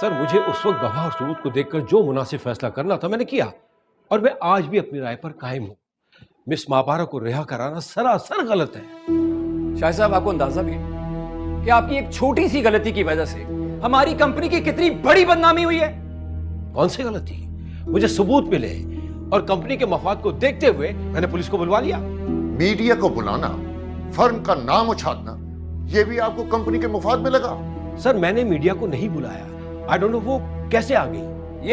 Sir मुझे उस वक्त गवाह और सबूत को देखकर जो मुनासिब फैसला करना था मैंने किया, और मैं आज भी अपनी राय पर कायम हूं। मिस मापारा को रिहा कराना सरासर गलत है। शाह साहब, आपको अंदाजा भी है कि आपकी एक छोटी सी गलती की वजह से हमारी कंपनी की कितनी बड़ी बदनामी हुई है? कौन सी गलती? मुझे सबूत मिले और कंपनी के मफाद को देखते हुए मैंने पुलिस को बुलवा लिया। मीडिया को बुलाना, फर्म का नाम उछालना, यह भी आपको कंपनी के मुफाद में लगा? सर मैंने मीडिया को नहीं बुलाया। आई डोंट नो वो कैसे आ गई।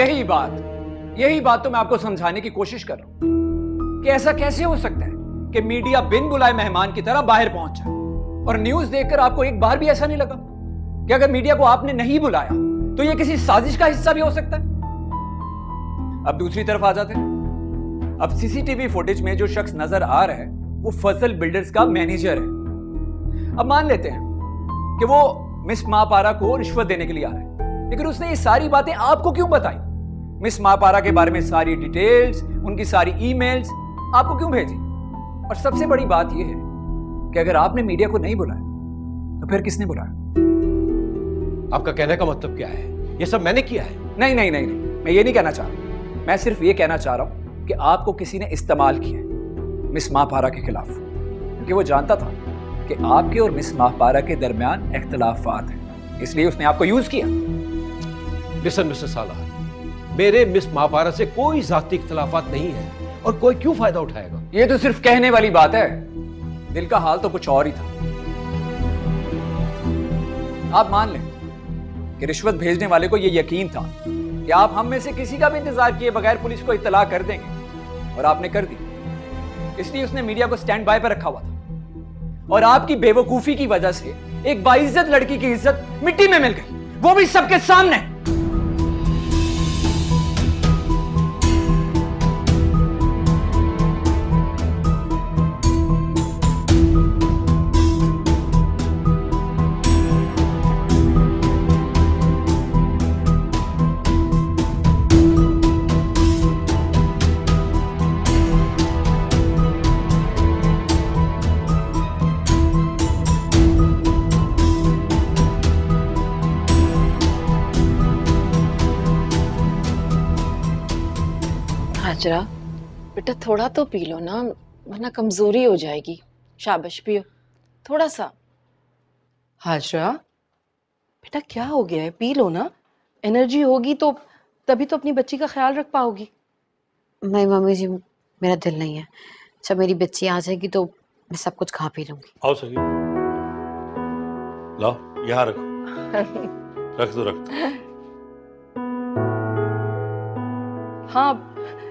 यही बात तो मैं आपको समझाने की कोशिश कर रहा हूं कि ऐसा कैसे हो सकता है कि मीडिया बिन बुलाए मेहमान की तरह बाहर पहुंच जाए, और न्यूज देखकर आपको एक बार भी ऐसा नहीं लगा कि अगर मीडिया को आपने नहीं बुलाया तो यह किसी साजिश का हिस्सा भी हो सकता है? अब दूसरी तरफ आ जाते हैं। अब सीसीटीवी फुटेज में जो शख्स नजर आ रहा है वो फजल बिल्डर्स का मैनेजर है। अब मान लेते हैं कि वो मिस मापारा को रिश्वत देने के लिए आ रहा है, लेकिन उसने ये सारी बातें आपको क्यों बताई? मिस मापारा के बारे में सारी डिटेल्स, उनकी सारी ईमेल्स आपको क्यों भेजी? और सबसे बड़ी बात यह है कि अगर आपने मीडिया को नहीं बुलाया तो फिर किसने बुलाया? आपका कहने का मतलब क्या है? ये सब मैंने किया है? नहीं, मैं ये नहीं कहना चाह रहा। मैं सिर्फ ये कहना चाह रहा हूं कि आपको किसी ने इस्तेमाल किया मिस मापारा के खिलाफ, क्योंकि वो जानता था कि आपके और मिस मापारा के दरमियान इख्तिलाफात हैं, इसलिए उसने आपको यूज किया। लिसन मिस्टर सालार, मेरे मिस मापारा से कोई जाती इख्तिलाफात नहीं है, और कोई क्यों फायदा उठाएगा? ये तो सिर्फ कहने वाली बात है, दिल का हाल तो कुछ और ही था। आप मान लें कि रिश्वत भेजने वाले को यह यकीन था कि आप हम में से किसी का भी इंतजार किए बगैर पुलिस को इत्तला कर देंगे, और आपने कर दी। इसलिए उसने मीडिया को स्टैंड बाय पर रखा हुआ था, और आपकी बेवकूफी की वजह से एक बाइज्जत लड़की की इज्जत मिट्टी में मिल गई, वो भी सबके सामने। हाजरा बेटा थोड़ा तो पी लो ना, वरना कमजोरी हो जाएगी। शाबाश पियो थोड़ा सा। हाजरा बेटा क्या हो गया है? पी लो ना, एनर्जी होगी तो तभी तो अपनी बच्ची का ख्याल रख पाओगी। नहीं मम्मी जी, मेरा दिल नहीं है। जब मेरी बच्ची आ जाएगी तो मैं सब कुछ खा पी लूंगी। आओ सही, लाओ यहाँ रखो। रख दो। हाँ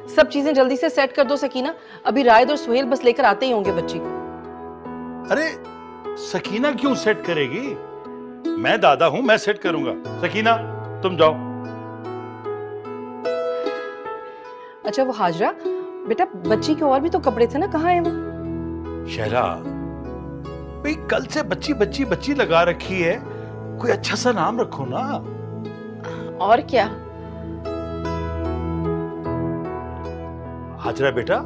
सब चीजें जल्दी से सेट कर दो सकीना, अभी रायद और सुहेल बस लेकर आते ही होंगे बच्ची को। अरे सकीना क्यों सेट करेगी? मैं दादा हूं, मैं सेट करूंगा। सकीना तुम जाओ। अच्छा वो हाजरा बेटा, बच्ची के और भी तो कपड़े थे ना, कहाँ है वो? शहला भाई, कल से बच्ची बच्ची बच्ची लगा रखी है, कोई अच्छा सा नाम रखो ना। और क्या? हाजरा बेटा,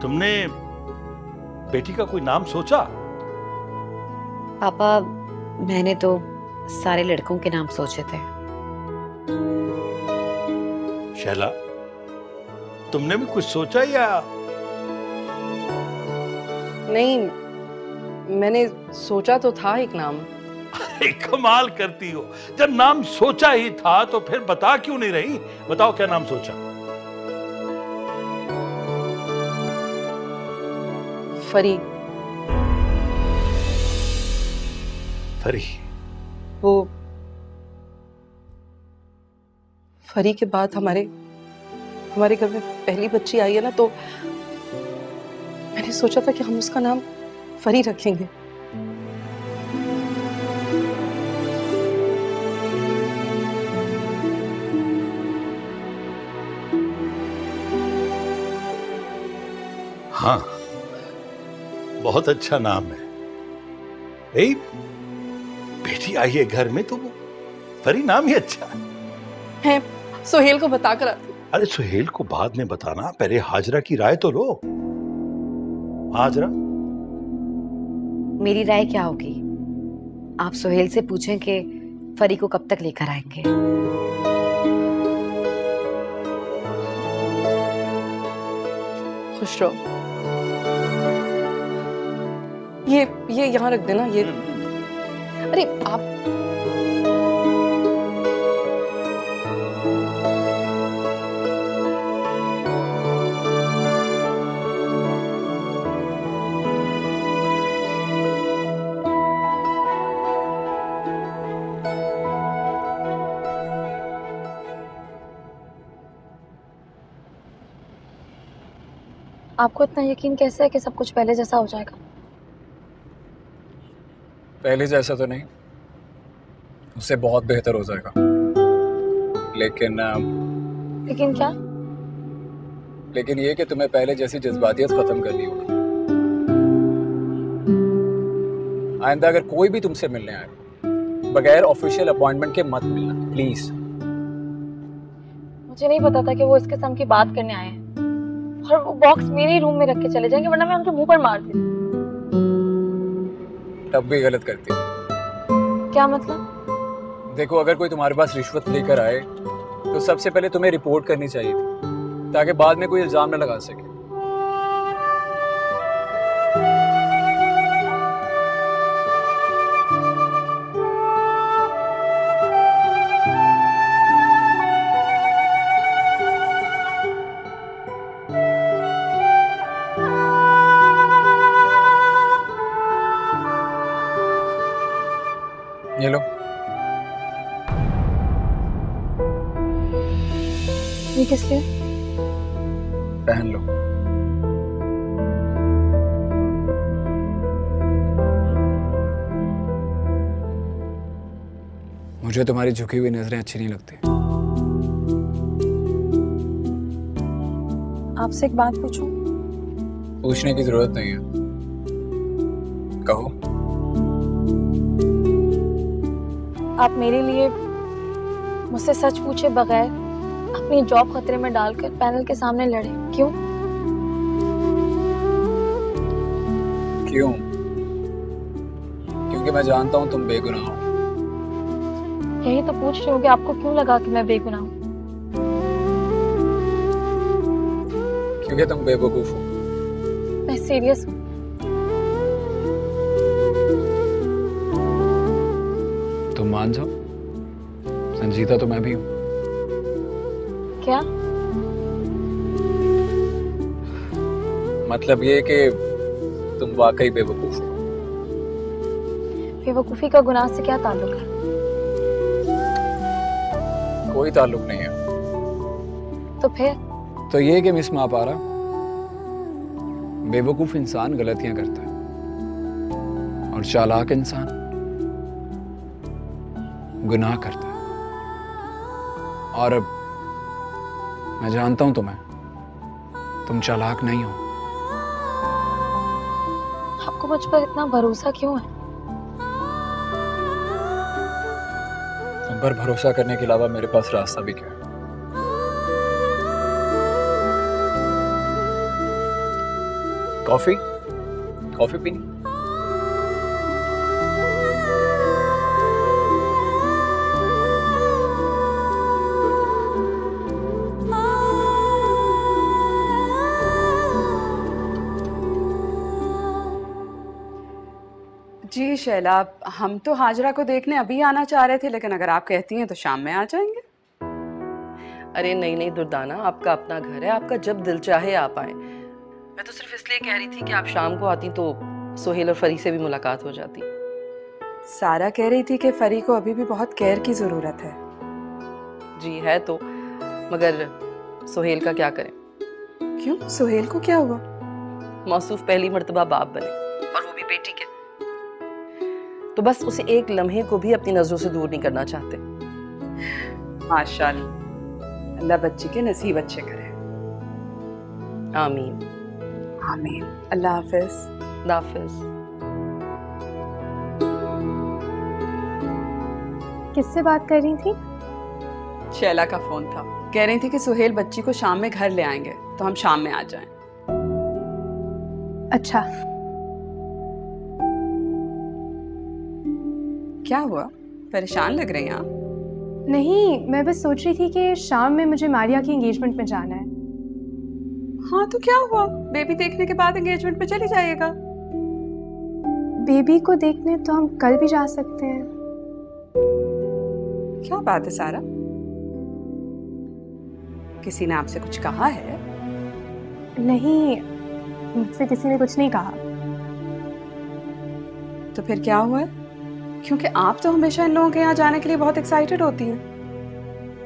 तुमने बेटी का कोई नाम सोचा? पापा मैंने तो सारे लड़कों के नाम सोचे थे। शैला तुमने भी कुछ सोचा या? नहीं मैंने सोचा तो था एक नाम। अरे कमाल करती हो, जब नाम सोचा ही था तो फिर बता क्यों नहीं रही? बताओ क्या नाम सोचा? फरी। फरी? वो फरी के बाद हमारे घर में पहली बच्ची आई है ना, तो मैंने सोचा था कि हम उसका नाम फरी रखेंगे। हाँ बहुत अच्छा नाम है। ए, बेटी आई है घर में तो वो फरी नाम ही अच्छा है। सुहेल को बताकर आती। अरे सुहेल को बाद में बताना, पहले हाजरा की राय तो लो। हाजरा मेरी राय क्या होगी? आप सुहेल से पूछें कि फरी को कब तक लेकर आएंगे? खुश रहो। ये यहाँ रख देना। ये अरे आप आपको इतना यकीन कैसे है कि सब कुछ पहले जैसा हो जाएगा? पहले जैसा तो नहीं, उससे बहुत बेहतर हो जाएगा। लेकिन लेकिन क्या? लेकिन ये कि तुम्हें पहले जैसी जज्बातियत खत्म करनी होगी। आइंदा अगर कोई भी तुमसे मिलने आए बगैर ऑफिशियल अपॉइंटमेंट के मत मिलना, प्लीज। मुझे नहीं पता था कि वो इस किस्म की बात करने आए हैं और वो बॉक्स मेरे ही रूम में रख के चले जाएंगे, वरना मैं उनके मुंह पर मार देती। तब भी गलत करती हो। क्या मतलब? देखो, अगर कोई तुम्हारे पास रिश्वत लेकर आए तो सबसे पहले तुम्हें रिपोर्ट करनी चाहिए थी, ताकि बाद में कोई इल्जाम न लगा सके। ये लो। ये किस लिए? पहन लो। मुझे तुम्हारी झुकी हुई नजरें अच्छी नहीं लगती। आपसे एक बात पूछूं? पूछने की जरूरत नहीं है, कहो। आप मेरे लिए मुझसे सच पूछे बगैर अपनी जॉब खतरे में डालकर पैनल के सामने लड़े, क्यों? क्यों? क्योंकि मैं जानता हूं तुम बेगुनाह हो। यही तो पूछ रही हूँ कि आपको क्यों लगा कि मैं बेगुनाह हूँ? क्योंकि तुम बेवकूफ हो। मैं सीरियस हूँ। तुम मान जाओ, संजीदा तो मैं भी हूं। क्या मतलब ये कि तुम वाकई बेवकूफ हो। बेवकूफी का गुनाह से क्या ताल्लुक है? कोई ताल्लुक नहीं है। तो फिर? तो ये कि मिस मापारा, बेवकूफ इंसान गलतियां करता है और चालाक इंसान गुनाह करता है। और अब मैं जानता हूं तुम चालाक नहीं हो। आपको मुझ पर इतना भरोसा क्यों है? तुम पर भरोसा करने के अलावा मेरे पास रास्ता भी क्या है? कॉफी? कॉफी पीनी? जी शैला, हम तो हाजरा को देखने अभी आना चाह रहे थे, लेकिन अगर आप कहती हैं तो शाम में आ जाएंगे। अरे नहीं नहीं दुर्दाना, आपका अपना घर है, आपका जब दिल चाहे आप आए। मैं तो सिर्फ इसलिए कह रही थी कि आप शाम को आती तो सोहेल और फरी से भी मुलाकात हो जाती। सारा कह रही थी कि फरी को अभी भी बहुत केयर की जरूरत है। जी है तो, मगर सोहेल का क्या करें? क्यों, सोहेल को क्या हुआ? मौसूफ पहली मर्तबा बाप बने, और वो भी बेटी के। तो बस उसे एक लम्हे को भी अपनी नजरों से दूर नहीं करना चाहते। माशाअल्लाह, अल्लाह बच्ची के नसीब अच्छे करे। आमीन आमीन। अल्लाह हाफिज। हाफिज। किससे बात कर रही थी? शैला का फोन था, कह रही थी कि सुहेल बच्ची को शाम में घर ले आएंगे, तो हम शाम में आ जाएं। अच्छा। क्या हुआ? परेशान लग रही हैं आप। नहीं, मैं बस सोच रही थी कि शाम में मुझे मारिया की एंगेजमेंट में जाना है। हाँ तो क्या हुआ, बेबी देखने के बाद एंगेजमेंट पे चली जाइएगा। बेबी को देखने तो हम कल भी जा सकते हैं। क्या बात है सारा, किसी ने आपसे कुछ कहा है? नहीं, मुझसे किसी ने कुछ नहीं कहा। तो फिर क्या हुआ है? क्योंकि आप तो हमेशा इन लोगों के यहाँ जाने के लिए बहुत एक्साइटेड होती हैं।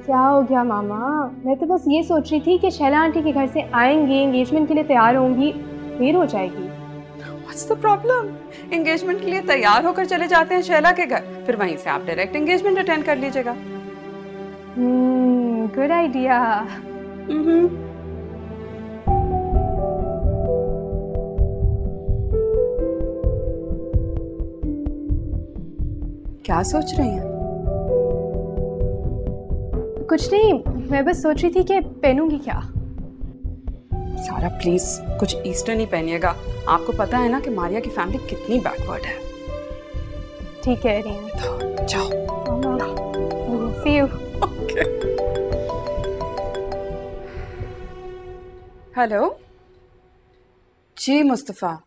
क्या हो गया मामा, मैं तो बस ये सोच रही थी कि शैला आंटी के घर से आएंगी, एंगेजमेंट के लिए तैयार होंगी, देर हो जाएगी। What's the problem? एंगेजमेंट के लिए तैयार होकर चले जाते हैं शैला के घर, फिर वहीं से आप डायरेक्ट एंगेजमेंट अटेंड कर लीजिएगा। Good idea. क्या सोच रही हैं? कुछ नहीं, मैं बस सोच रही थी कि पहनूंगी क्या। सारा प्लीज कुछ ईस्टर्न ही पहनिएगा। आपको पता है ना कि मारिया की फैमिली कितनी बैकवर्ड है। ठीक कह रही हैं। तो जाओ। See you. हेलो जी मुस्तफ़ा।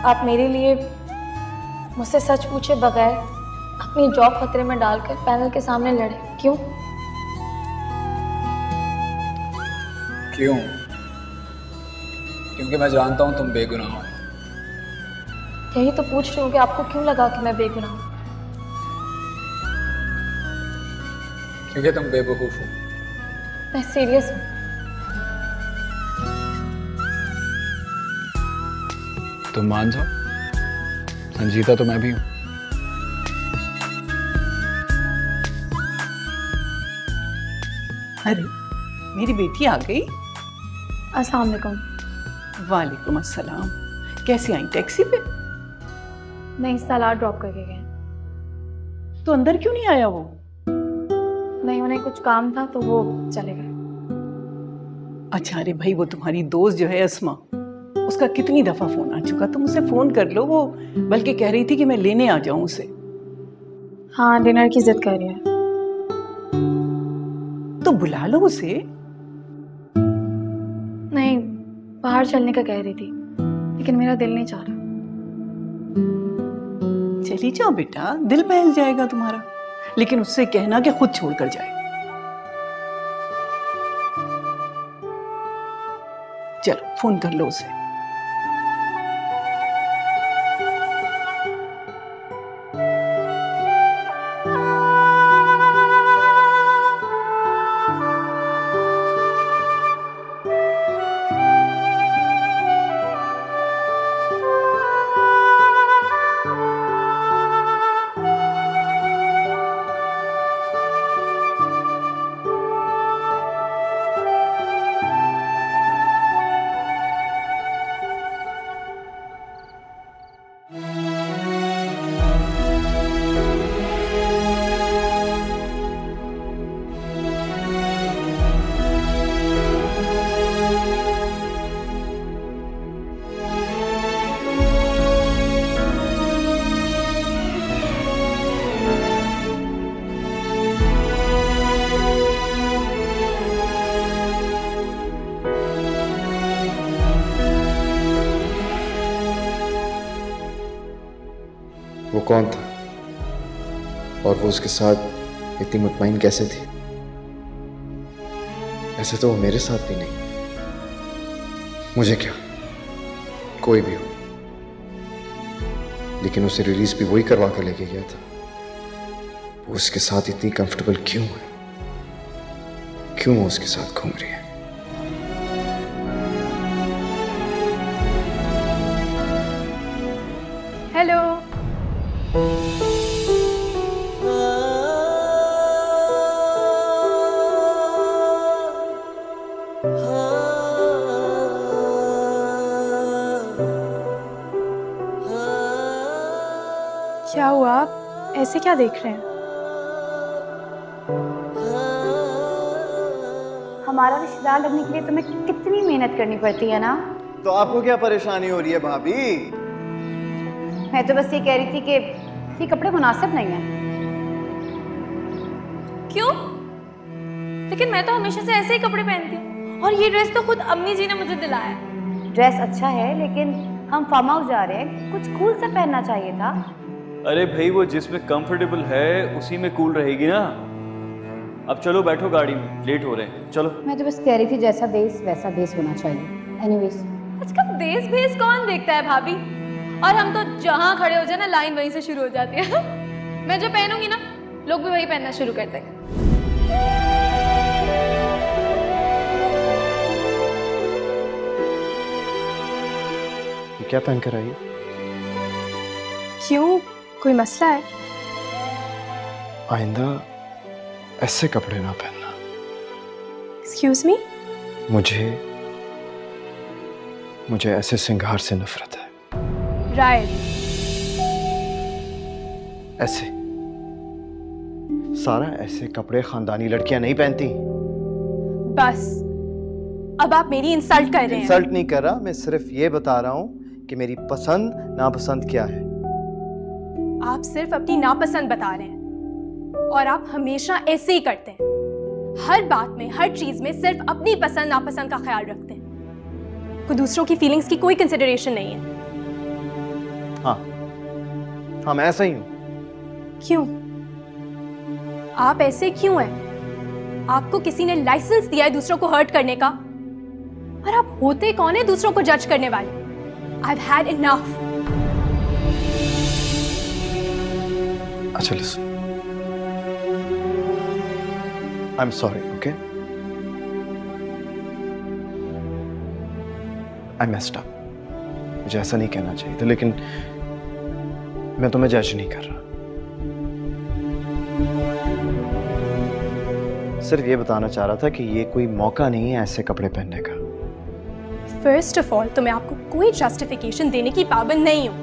आप मेरे लिए मुझसे सच पूछे बगैर अपनी जॉब खतरे में डालकर पैनल के सामने लड़े, क्यों? क्यों? क्योंकि मैं जानता हूं तुम बेगुनाह हो। यही तो पूछ रही हूँ कि आपको क्यों लगा कि मैं बेगुनाह हूँ? क्योंकि तुम बेवकूफ हो। मैं सीरियस हूँ। तुम मान जाओ, संजीता तो मैं भी हूं। अरे मेरी बेटी आ गई। अस्सलाम वालेकुम। वालेकुम अस्सलाम। कैसे आई, टैक्सी पे? नहीं, सलाद ड्रॉप करके गए। तो अंदर क्यों नहीं आया वो? नहीं, उन्हें कुछ काम था तो वो चले गए। अच्छा, अरे भाई वो तुम्हारी दोस्त जो है अस्मा, उसका कितनी दफा फोन आ चुका, तुम उसे फोन कर लो। वो बल्कि कह रही थी कि मैं लेने आ जाऊं उसे। हाँ, डिनर की जिद कर रही है। तो बुला लो उसे। नहीं, बाहर चलने का कह रही थी, लेकिन मेरा दिल नहीं चाह रहा। चली जाओ बेटा, दिल बहल जाएगा तुम्हारा। लेकिन उससे कहना कि खुद छोड़कर जाए। चलो फोन कर लो उसे। वो कौन था और वो उसके साथ इतनी मुतमईन कैसे थी? ऐसे तो वो मेरे साथ भी नहीं। मुझे क्या, कोई भी हो, लेकिन उसे रिलीज भी वही करवा कर लेके गया था। वो उसके साथ इतनी कंफर्टेबल क्यों है? क्यों वो उसके साथ घूम रही है? हेलो। ऐसे क्या देख रहे हैं? हमारा रिश्तेदार लगने के लिए तुम्हें कितनी मेहनत करनी पड़ती है ना। तो आपको क्या परेशानी हो रही है भाभी? मैं तो बस ये कह रही थी कि ये कपड़े मुनासिब नहीं है। क्यों? लेकिन मैं तो हमेशा से ऐसे ही कपड़े पहनती हूँ, और ये ड्रेस तो खुद अम्मी जी ने मुझे दिलाया है। ड्रेस अच्छा है, लेकिन हम फार्म हाउस जा रहे हैं, कुछ कूल सा पहनना चाहिए था। अरे भाई, वो जिसमें कंफर्टेबल है उसी में कूल रहेगी ना। अब चलो बैठो गाड़ी में, लेट हो रहे हैं, चलो। मैं तो बस कह रही थी जैसा देश वैसा भेस होना चाहिए। एनीवेज, आजकल देश भेस कौन देखता है भाभी? और हम तो जहाँ खड़े हो जाए ना, लाइन वहीं से शुरू हो जाती है। मैं जो पहनूंगी ना, लोग भी वही पहनना शुरू कर देंगे। क्या पहन कर आई? क्यों, कोई मसला है? आइंदा ऐसे कपड़े ना पहनना। Excuse me? मुझे ऐसे श्रृंगार से नफरत है। राइट। ऐसे सारा ऐसे कपड़े खानदानी लड़कियां नहीं पहनती। बस अब आप मेरी इंसल्ट कर रहे हैं। इंसल्ट नहीं कर रहा, मैं सिर्फ ये बता रहा हूँ कि मेरी पसंद नापसंद क्या है। आप सिर्फ अपनी नापसंद बता रहे हैं, और आप हमेशा ऐसे ही करते हैं। हर बात में, हर चीज में सिर्फ अपनी पसंद नापसंद का ख्याल रखते हैं, को दूसरों की फीलिंग्स की कोई कंसिडरेशन नहीं है। हाँ, मैं ऐसा ही हूँ। क्यों? आप ऐसे क्यों हैं? आपको किसी ने लाइसेंस दिया है दूसरों को हर्ट करने का, और आप होते कौन है दूसरों को जज करने वाले? I've had enough. अच्छा listen, I'm sorry, okay? I messed up. मुझे ऐसा नहीं कहना चाहिए था, लेकिन मैं तुम्हें जज नहीं कर रहा। सिर्फ ये बताना चाह रहा था कि ये कोई मौका नहीं है ऐसे कपड़े पहनने का। फर्स्ट ऑफ ऑल, तो मैं आपको कोई जस्टिफिकेशन देने की पाबंद नहीं हूं,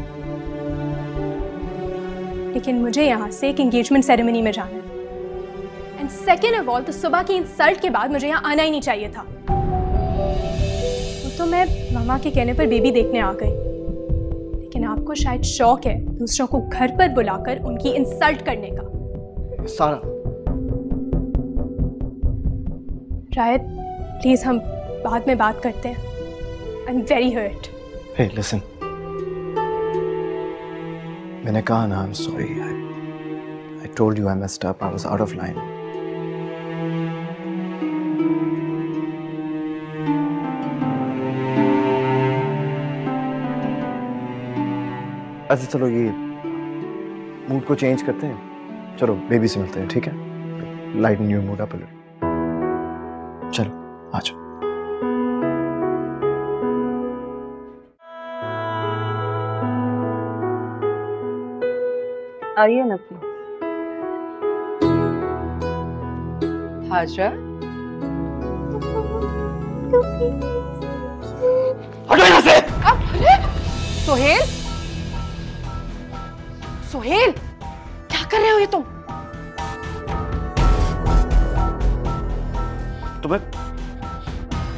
लेकिन मुझे यहां से एक एंगेजमेंट सेरेमनी में जाना है। एंड सेकेंड ऑफ ऑल, तो सुबह की इंसल्ट के बाद मुझे यहां आना ही नहीं चाहिए था। तो मैं मामा के कहने पर बेबी देखने आ गई, लेकिन आपको शायद शौक है दूसरों को घर पर बुलाकर उनकी इंसल्ट करने का। सारा, रायत, प्लीज हम बाद में बात करते हैं। I'm very hurt. Hey, listen. मैंने कहा ना, I'm sorry. I told you I messed up. I was out of line. अच्छा चलो, ये मूड को चेंज करते हैं। चलो बेबी से मिलते हैं, ठीक है? Light new mood up. चलो आ जाओ। आइए ना प्लीज। हाजरा, हटो यहाँ से। सोहेल, सोहेल, क्या कर रहे हो ये तुम? तुम्हें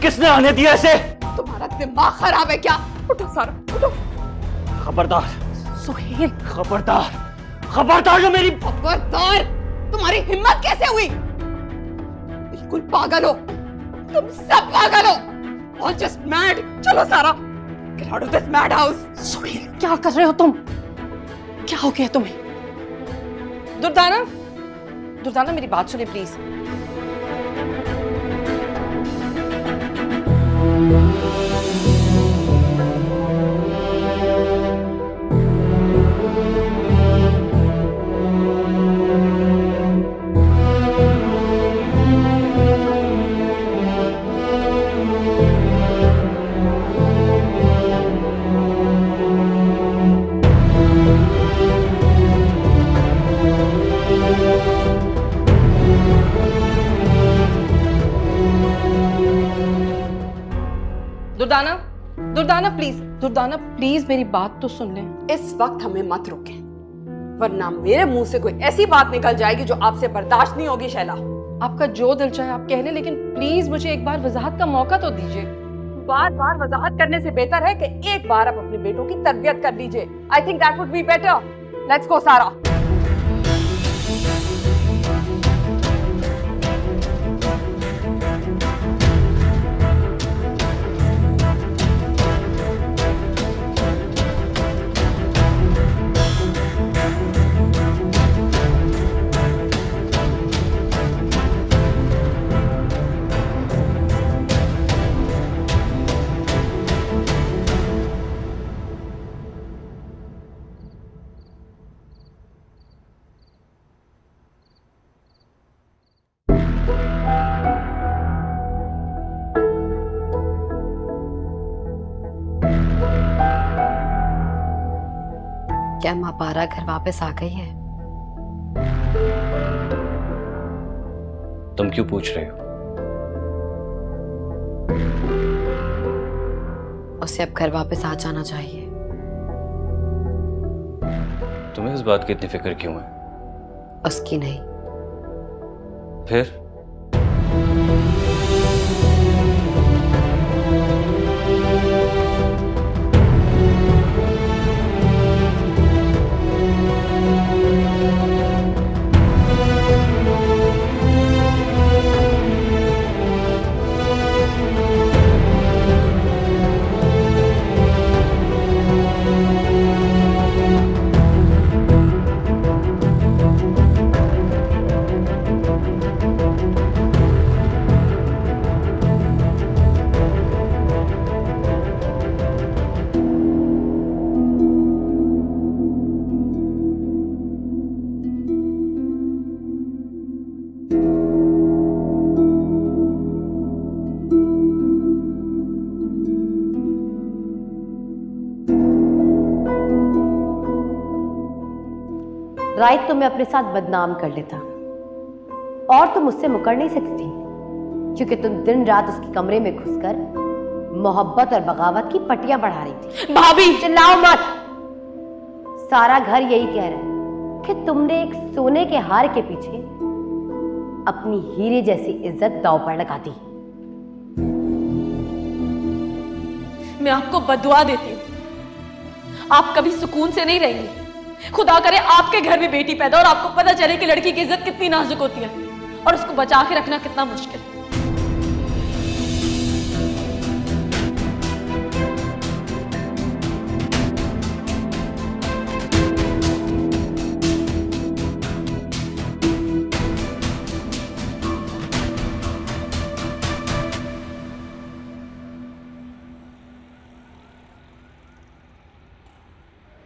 किसने आने दिया इसे? तुम्हारा दिमाग खराब है क्या? उठो सारा, उठो। खबरदार सोहेल, खबरदार, खबरदार जो मेरी। खबरदार, तुम्हारी हिम्मत कैसे हुई? बिल्कुल पागल हो तुम, सब पागल हो। All just mad. चलो सारा, get out of this mad house. Sohail, क्या कर रहे हो तुम? क्या हो गया तुम्हें? दुर्दाना, दुर्दाना मेरी बात सुने please. Durdana, Durdana please, Durdana please मेरी बात तो सुन ले। इस वक्त हमें मत रोकें। वरना मेरे मुंह से कोई ऐसी बात निकल जाएगी जो आपसे बर्दाश्त नहीं होगी शैला। आपका जो दिल चाहे आप कह लें, लेकिन प्लीज मुझे एक बार वजाहत का मौका तो दीजिए। बार बार वजाहत करने से बेहतर है कि एक बार आप अपने बेटों की तरबियत कर लीजिए। I think that would be better. Let's go सारा। क्या मापारा घर वापस आ गई है? तुम क्यों पूछ रहे हो? उसे अब घर वापस आ जाना चाहिए। तुम्हें इस बात की इतनी फिक्र क्यों है? उसकी नहीं। फिर राइट तुम्हें अपने साथ बदनाम कर लेता और तुम मुझसे मुकर नहीं सकती थी, क्योंकि तुम दिन रात उसके कमरे में घुसकर मोहब्बत और बगावत की पट्टियां बढ़ा रही थी। भाभी चिल्लाओ मत। सारा घर यही कह रहा है कि तुमने एक सोने के हार के पीछे अपनी हीरे जैसी इज्जत दांव पर लगा दी। मैं आपको बदुआ देती हूँ, आप कभी सुकून से नहीं रहेंगे। खुदा करे आपके घर में बेटी पैदा और आपको पता चले कि लड़की की इज्जत कितनी नाजुक होती है और उसको बचा के रखना कितना मुश्किल।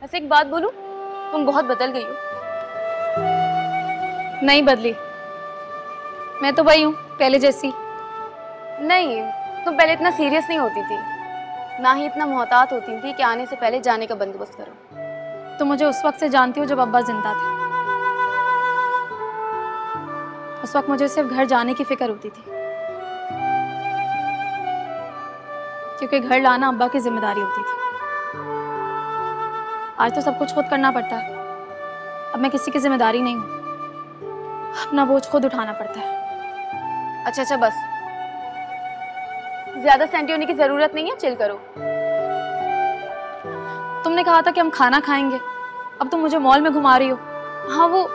वैसे एक बात बोलूं, तुम बहुत बदल गई हो। नहीं बदली, मैं तो वही हूँ पहले जैसी। नहीं, तुम पहले इतना सीरियस नहीं होती थी, ना ही इतना मोहतात होती थी कि आने से पहले जाने का बंदोबस्त करो। तुम मुझे उस वक्त से जानती हो जब अब्बा जिंदा थे। उस वक्त मुझे सिर्फ घर जाने की फिक्र होती थी, क्योंकि घर लाना अब्बा की जिम्मेदारी होती थी। आज तो सब कुछ खुद करना पड़ता है। अब मैं किसी की जिम्मेदारी नहीं हूँ, अपना बोझ खुद उठाना पड़ता है। अच्छा बस, ज्यादा सेंटी होने की जरूरत नहीं है, चिल करो। तुमने कहा था कि हम खाना खाएंगे, अब तुम मुझे मॉल में घुमा रही हो। हाँ वो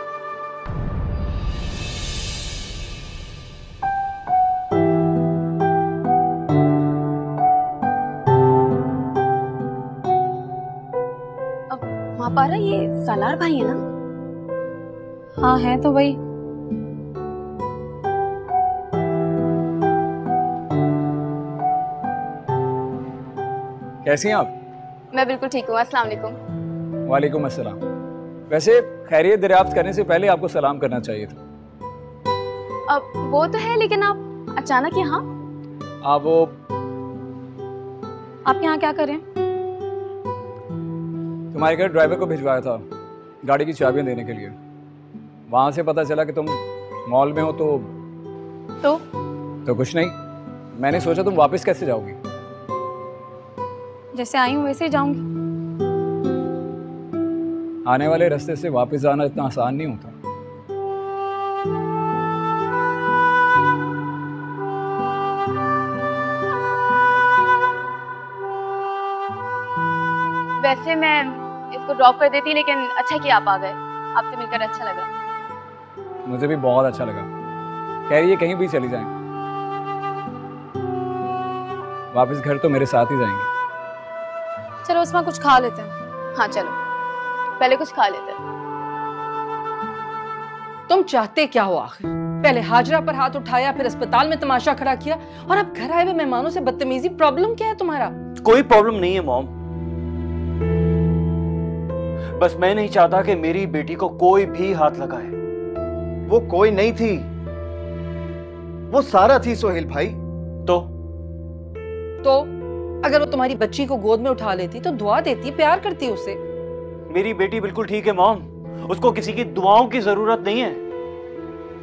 मापारा, ये सालार भाई है ना? हाँ है तो भाई। कैसी हैं आप? मैं बिल्कुल ठीक हूँ, अस्सलाम वालेकुम। वालेकुम अस्सलाम। वैसे खैरियत दरियाफ्त करने से पहले आपको सलाम करना चाहिए था। अब वो तो है, लेकिन आप अचानक यहाँ? आप वो आप यहाँ क्या कर रहे हैं? तुम्हारे घर ड्राइवर को भिजवाया था गाड़ी की चाबियां देने के लिए। वहां से पता चला कि तुम मॉल में हो तो कुछ नहीं, मैंने सोचा तुम वापस कैसे जाओगी। जैसे आई हूँ वैसे ही जाऊंगी। आने वाले रास्ते से वापस आना इतना आसान नहीं होता। वैसे मैं इसको ड्रॉप कर देती, लेकिन अच्छा कि आप आ गए। आपसे मिलकर अच्छा लगा। मुझे भी बहुत अच्छा लगा। कह रही है कहीं भी चली जाएंगे, वापस घर तो मेरे साथ ही जाएंगे। चलो उस्मा कुछ खा लेते हैं। हाँ चलो, पहले कुछ खा लेते हैं। तुम चाहते क्या हो आखिर? पहले हाजरा पर हाथ उठाया, फिर अस्पताल में तमाशा खड़ा किया, और अब घर आए हुए मेहमानों से बदतमीजी। प्रॉब्लम क्या है तुम्हारा? कोई प्रॉब्लम नहीं है मॉम, बस मैं नहीं चाहता कि मेरी बेटी को कोई भी हाथ लगाए। वो कोई नहीं थी, वो सारा थी सोहेल भाई। तो अगर वो तुम्हारी बच्ची को गोद में उठा लेती तो दुआ देती, प्यार करती उसे। मेरी बेटी बिल्कुल ठीक है मॉम, उसको किसी की दुआओं की जरूरत नहीं है।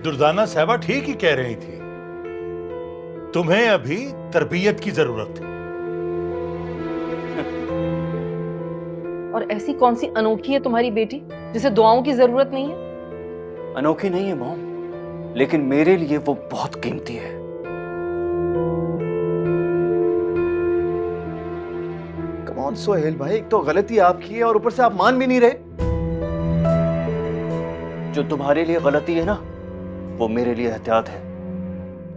दुर्दाना साहबा ठीक ही कह रही थी, तुम्हें अभी तरबियत की जरूरत है। और ऐसी कौन सी अनोखी है तुम्हारी बेटी जिसे दुआओं की जरूरत नहीं है? अनोखी नहीं है मॉम, लेकिन मेरे लिए वो बहुत कीमती है। कम ऑन सोहेल भाई, एक तो गलती आपकी है और ऊपर से आप मान भी नहीं रहे। जो तुम्हारे लिए गलती है ना, वो मेरे लिए एहतियात है।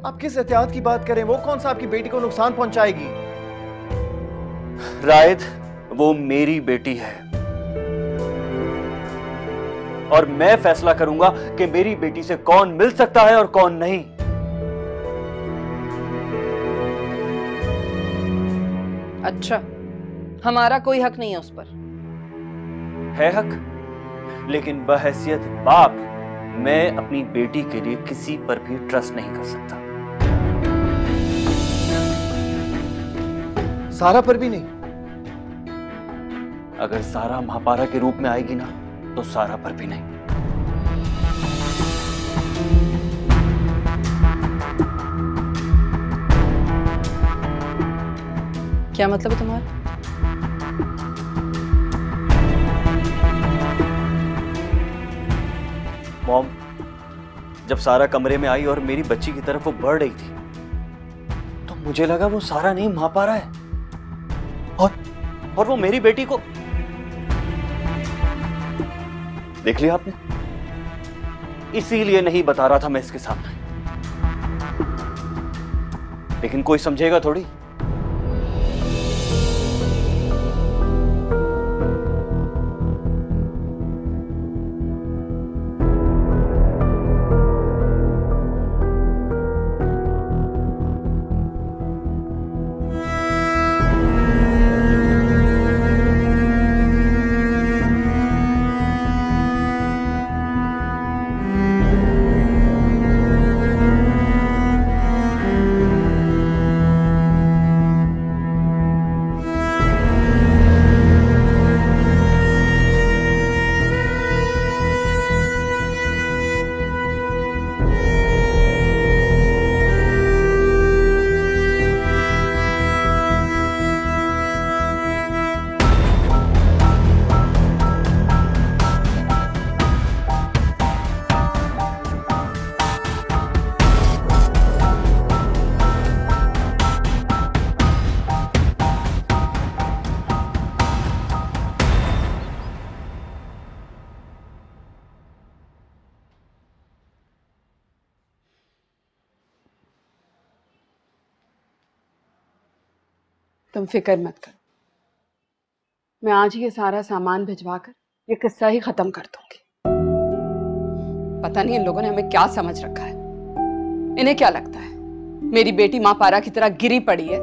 आप किस एहतियात की बात करें? वो कौन सा आपकी बेटी को नुकसान पहुंचाएगी? रायद, वो मेरी बेटी है और मैं फैसला करूंगा कि मेरी बेटी से कौन मिल सकता है और कौन नहीं। अच्छा, हमारा कोई हक नहीं है उस पर? है हक, लेकिन बहैसियत बाप मैं अपनी बेटी के लिए किसी पर भी ट्रस्ट नहीं कर सकता। सारा पर भी नहीं? अगर सारा महापारा के रूप में आएगी ना, तो सारा पर भी नहीं। क्या मतलब है तुम्हारा? मॉम, जब सारा कमरे में आई और मेरी बच्ची की तरफ वो बढ़ रही थी, तो मुझे लगा वो सारा नहीं महापारा है, और वो मेरी बेटी को देख लिया आपने। इसीलिए नहीं बता रहा था मैं इसके सामने, लेकिन कोई समझेगा थोड़ी। तुम फिक्र मत करो, मैं आज ही ये सारा सामान भिजवा कर ये किस्सा ही खत्म कर दूंगी। पता नहीं इन लोगों ने हमें क्या समझ रखा है। इन्हें क्या लगता है मेरी बेटी माँ पारा की तरह गिरी पड़ी है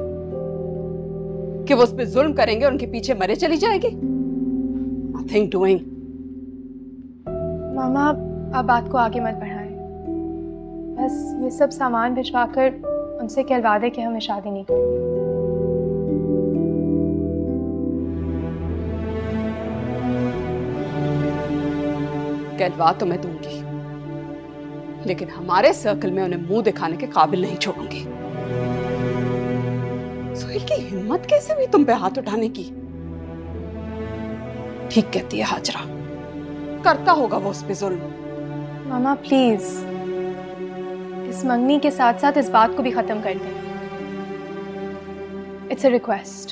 कि वो उस पर जुल्म करेंगे और उनके पीछे मरे चली जाएगी? Nothing doing। मामा, आप बात को आगे मत बढ़ाएं। बस ये सब सामान भिजवा कर उनसे कहलवा दे कि हमें शादी नहीं करनी। कहलवा तो मैं दूंगी, लेकिन हमारे सर्कल में उन्हें मुंह दिखाने के काबिल नहीं छोड़ूंगी। सोहेल की हिम्मत कैसे हुई तुम पे हाथ उठाने की? ठीक कहती है हाजरा, करता होगा वो उस पे जुल्म। मामा प्लीज, इस मंगनी के साथ साथ इस बात को भी खत्म कर दें। It's a request.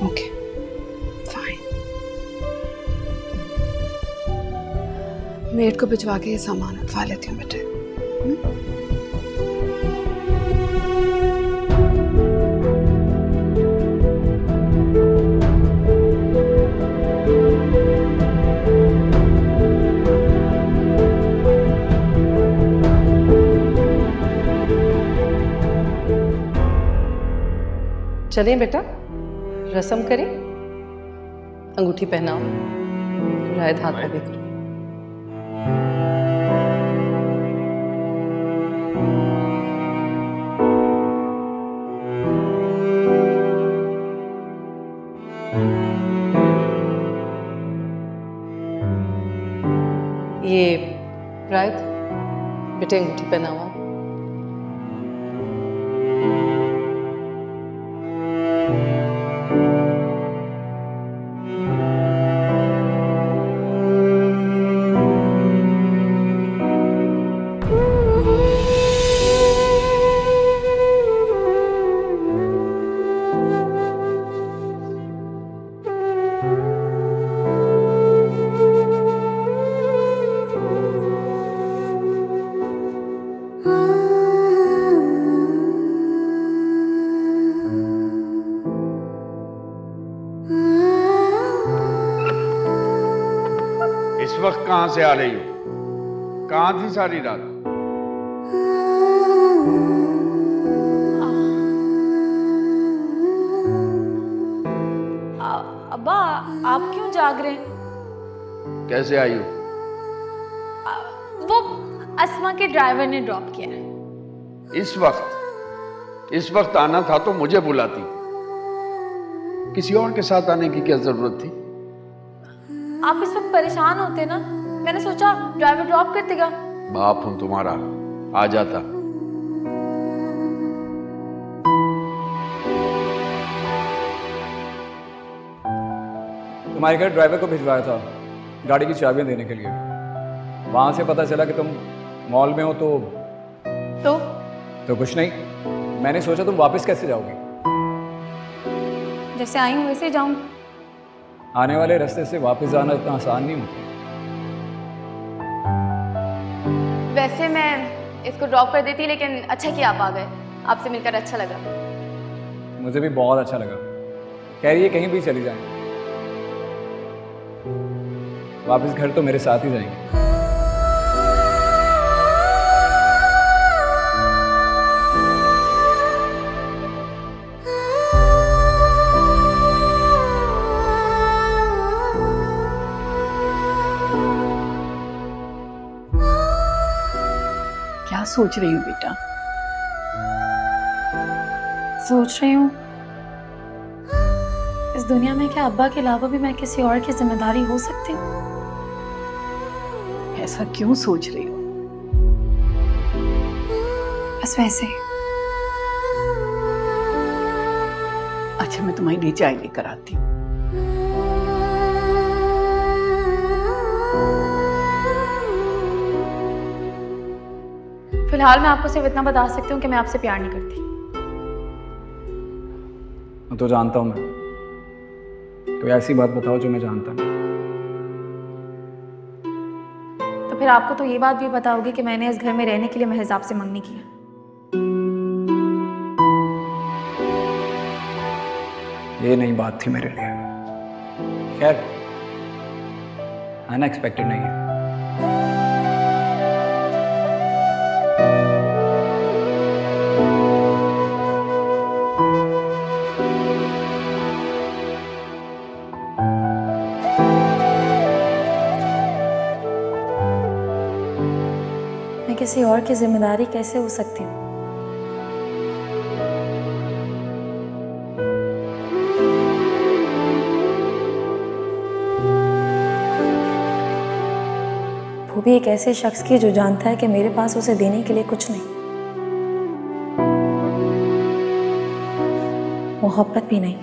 Okay fine. Made को भिजवा के ये सामान उठवा लेती हूँ बेटे। चलें बेटा, रस्म करें। अंगूठी पहनाओ, रायत हाथ में करो। ये रायत बेटे अंगूठी पहनाओ। इस वक्त कहां से आ रही हो? कहां थी सारी रात? अब्बा आप क्यों जाग रहे हैं? कैसे आई हो? वो अस्मा के ड्राइवर ने ड्रॉप किया है। इस वक्त आना था तो मुझे बुलाती। किसी और के साथ आने की क्या जरूरत थी? आप इस वक्त परेशान होते ना, मैंने सोचा ड्राइवर ड्रॉप कर देगा। बाप हूं तुम्हारा, आ जाता। तुम्हारे घर ड्राइवर को भिजवाया था गाड़ी की चाबियां देने के लिए। वहां से पता चला कि तुम मॉल में हो तो कुछ नहीं। मैंने सोचा तुम वापस कैसे जाओगी। जैसे आई हूँ वैसे जाऊंगी। आने वाले रास्ते से वापस जाना इतना आसान नहीं होता। वैसे मैं इसको ड्रॉप कर देती, लेकिन अच्छा कि आप आ गए। आपसे मिलकर अच्छा लगा। मुझे भी बहुत अच्छा लगा। कह रही है कहीं भी चली जाए, वापस घर तो मेरे साथ ही जाएंगे। क्या सोच रही हो बेटा? सोच रही हूँ इस दुनिया में क्या अब्बा के अलावा भी मैं किसी और की जिम्मेदारी हो सकती हूँ? ऐसा क्यों सोच रही हो? बस वैसे ही। अच्छा मैं तुम्हारे लिए चाय लेकर आती हूँ। फिलहाल मैं आपको सिर्फ इतना बता सकती हूँ कि मैं आपसे प्यार नहीं करती। तो जानता हूँ मैं। कोई ऐसी बात बताओ जो मैं जानता नहीं। तो फिर आपको तो ये बात भी पता होगी कि मैंने इस घर में रहने के लिए महज आपसे मंगनी की है। ये नई बात थी मेरे लिए। खैर अनएक्सपेक्टेड नहीं है। मैं किसी और की जिम्मेदारी कैसे हो सकती हूँ? वो भी एक ऐसे शख्स की जो जानता है कि मेरे पास उसे देने के लिए कुछ नहीं, मोहब्बत भी नहीं।